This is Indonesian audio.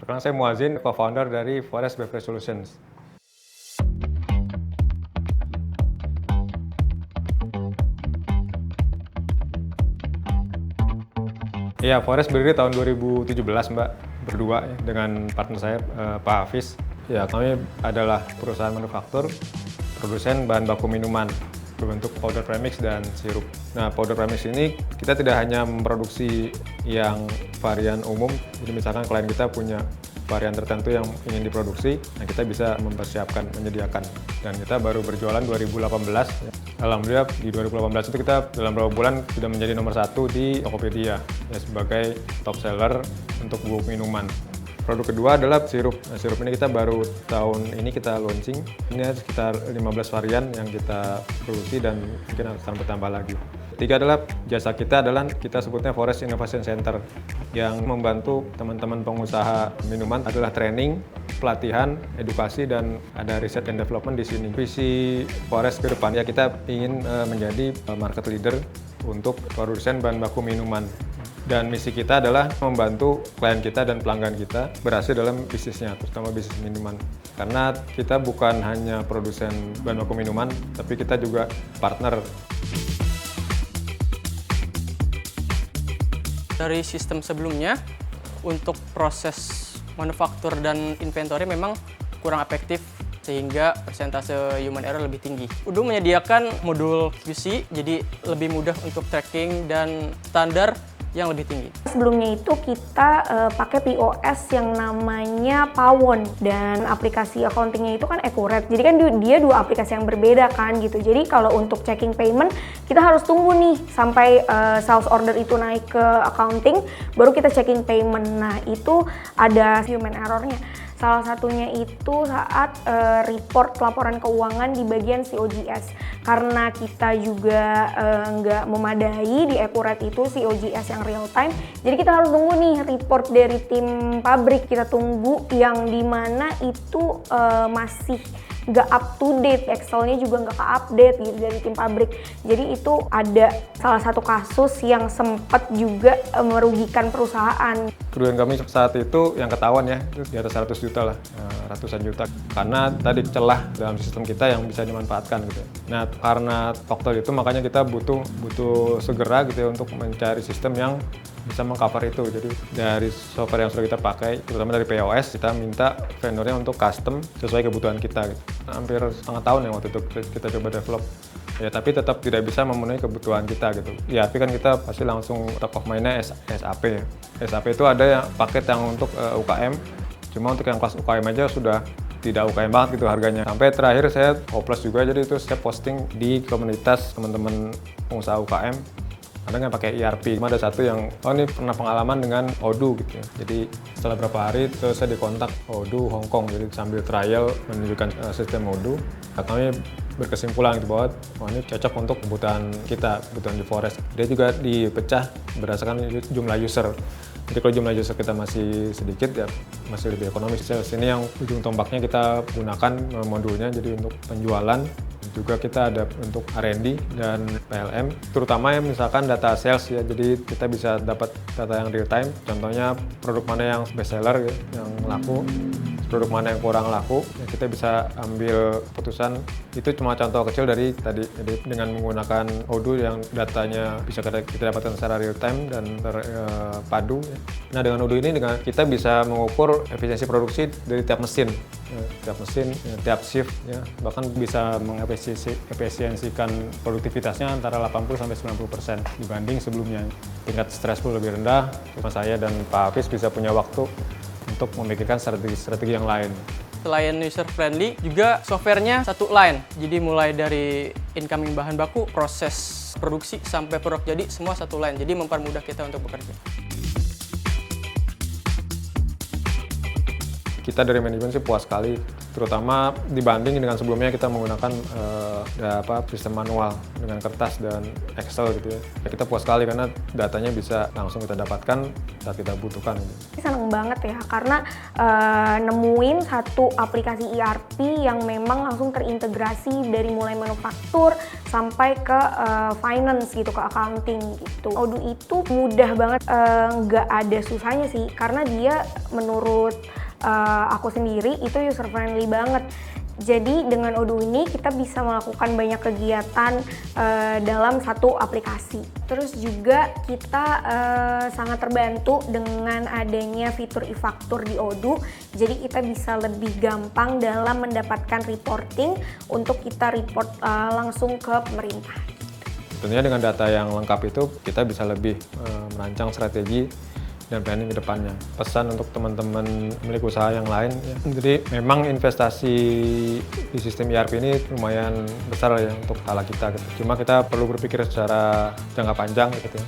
Sekarang saya Muazzin, co-founder dari Forest Beverage Solutions. Iya, Forest berdiri tahun 2017, Mbak, berdua ya, dengan partner saya, Pak Hafiz. Ya, kami adalah perusahaan manufaktur, produsen bahan baku minuman berbentuk powder premix dan sirup. Nah, powder premix ini kita tidak hanya memproduksi yang varian umum, jadi misalkan klien kita punya varian tertentu yang ingin diproduksi, nah kita bisa mempersiapkan, menyediakan. Dan kita baru berjualan 2018. Alhamdulillah di 2018 itu kita dalam beberapa bulan sudah menjadi nomor 1 di Tokopedia ya, sebagai top seller untuk bubuk minuman. Produk kedua adalah sirup. Nah, sirup ini kita baru tahun ini kita launching. Ini ada sekitar 15 varian yang kita produksi dan mungkin akan bertambah lagi. Ketiga adalah jasa kita adalah kita sebutnya Forest Innovation Center yang membantu teman-teman pengusaha minuman adalah training, pelatihan, edukasi, dan ada riset and development di sini. Visi Forest ke depan ya kita ingin menjadi market leader untuk produsen bahan baku minuman. Dan misi kita adalah membantu klien kita dan pelanggan kita berhasil dalam bisnisnya, terutama bisnis minuman. Karena kita bukan hanya produsen bahan baku minuman, tapi kita juga partner. Dari sistem sebelumnya, untuk proses manufaktur dan inventory memang kurang efektif sehingga persentase human error lebih tinggi. Udah menyediakan modul QC, jadi lebih mudah untuk tracking dan standar yang lebih tinggi. Sebelumnya itu kita pakai POS yang namanya Pawon dan aplikasi accountingnya itu kan Accurate. Jadi kan dia dua aplikasi yang berbeda kan gitu. Jadi kalau untuk checking payment kita harus tunggu nih sampai sales order itu naik ke accounting baru kita checking payment. Nah itu ada human errornya. Salah satunya itu saat report laporan keuangan di bagian COGS. Karena kita juga nggak memadai di Accurate itu COGS yang real time. Jadi kita harus tunggu nih report dari tim pabrik. Kita tunggu yang dimana itu masih nggak up to date, Excelnya juga nggak ke-update gitu dari tim pabrik. Jadi itu ada salah satu kasus yang sempat juga merugikan perusahaan. Kerugian kami saat itu yang ketahuan ya, itu di atas 100 juta lah, ratusan juta. Karena tadi celah dalam sistem kita yang bisa dimanfaatkan gitu. Nah, karena faktor itu makanya kita butuh segera gitu ya untuk mencari sistem yang bisa mengcover itu. Jadi dari software yang sudah kita pakai, terutama dari POS, kita minta vendornya untuk custom sesuai kebutuhan kita gitu. Hampir setengah tahun yang waktu itu kita coba develop. Ya, tapi tetap tidak bisa memenuhi kebutuhan kita gitu. Ya, tapi kan kita pasti langsung top of mind-nya SAP. SAP itu ada yang paket yang untuk UKM, cuma untuk yang kelas UKM aja sudah tidak UKM banget gitu harganya. Sampai terakhir saya hopeless juga, jadi itu saya posting di komunitas teman-teman pengusaha UKM. Ada yang pakai ERP, cuma ada satu yang, oh ini pernah pengalaman dengan Odoo gitu ya. Jadi setelah berapa hari terus saya dikontak Odoo Hong Kong, jadi sambil trial menunjukkan sistem Odoo. Nah, kami berkesimpulan gitu bahwa oh ini cocok untuk kebutuhan kita, kebutuhan di Forest. Dia juga dipecah berdasarkan jumlah user. Jadi kalau jumlah user kita masih sedikit ya masih lebih ekonomis. Sales ini yang ujung tombaknya kita gunakan modulnya jadi untuk penjualan. Juga kita ada untuk R&D dan PLM, terutama ya misalkan data sales ya, jadi kita bisa dapat data yang real time, contohnya produk mana yang best seller ya, yang laku, produk mana yang kurang laku, ya kita bisa ambil keputusan. Itu cuma contoh kecil dari tadi, jadi dengan menggunakan Odoo yang datanya bisa kita dapatkan secara real time dan terpadu. Ya. Nah dengan Odoo ini kita bisa mengukur efisiensi produksi dari tiap mesin, tiap shift, ya. Bahkan bisa mengefisiensikan produktivitasnya antara 80-90% dibanding sebelumnya. Tingkat stressful lebih rendah, cuma saya dan Pak Hafiz bisa punya waktu untuk memikirkan strategi yang lain. Selain user friendly, juga softwarenya satu line. Jadi mulai dari incoming bahan baku, proses produksi sampai produk jadi semua satu line. Jadi mempermudah kita untuk bekerja. Kita dari manajemen sih puas sekali, terutama dibanding dengan sebelumnya kita menggunakan sistem manual dengan kertas dan Excel gitu ya. Kita puas sekali karena datanya bisa langsung kita dapatkan saat kita butuhkan. Seneng banget ya karena nemuin satu aplikasi ERP yang memang langsung terintegrasi dari mulai manufaktur sampai ke finance gitu, ke accounting gitu. Odoo itu mudah banget, nggak ada susahnya sih karena dia menurut aku sendiri itu user friendly banget. Jadi dengan Odoo ini kita bisa melakukan banyak kegiatan dalam satu aplikasi. Terus juga kita sangat terbantu dengan adanya fitur e-faktur di Odoo. Jadi kita bisa lebih gampang dalam mendapatkan reporting untuk kita report langsung ke pemerintah. Tentunya dengan data yang lengkap itu kita bisa lebih merancang strategi dan planning ke depannya. Pesan untuk teman-teman pemilik usaha yang lain, ya. Jadi memang investasi di sistem ERP ini lumayan besar ya untuk skala kita gitu. Cuma kita perlu berpikir secara jangka panjang gitu ya.